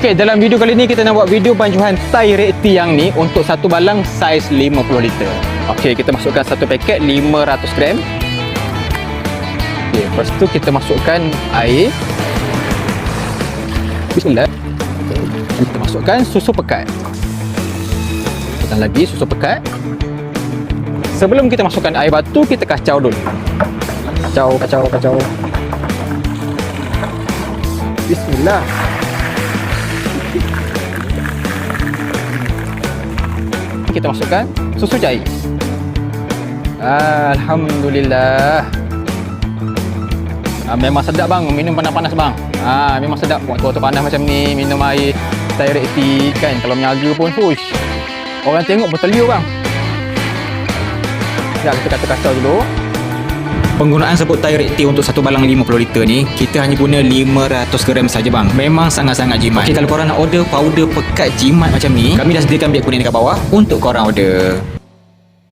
Okey, dalam video kali ni kita nak buat video banjuhan Thai red tea yang ni untuk satu balang saiz 50 liter. Okey, kita masukkan satu paket 500 gram. Okey, lepas tu kita masukkan air. Bismillah. Kita masukkan susu pekat. Dan lagi susu pekat. Sebelum kita masukkan air batu, kita kacau dulu. Kacau. Bismillah. Kita masukkan susu cair. Alhamdulillah. Memang sedap bang, minum panas-panas bang. Memang sedap waktu panas macam ni, minum air Thai red tea kan. Kalau menyaga pun, hush, orang tengok berteliur bang. Sekejap kita kacau dulu. Penggunaan sebut Thai red tea untuk satu balang 50 liter ni, kita hanya guna 500 gram saja bang. Memang sangat-sangat jimat. Okey, kalau korang nak order powder pekat jimat macam ni, kami dah sediakan bilik kuning dekat bawah untuk korang order.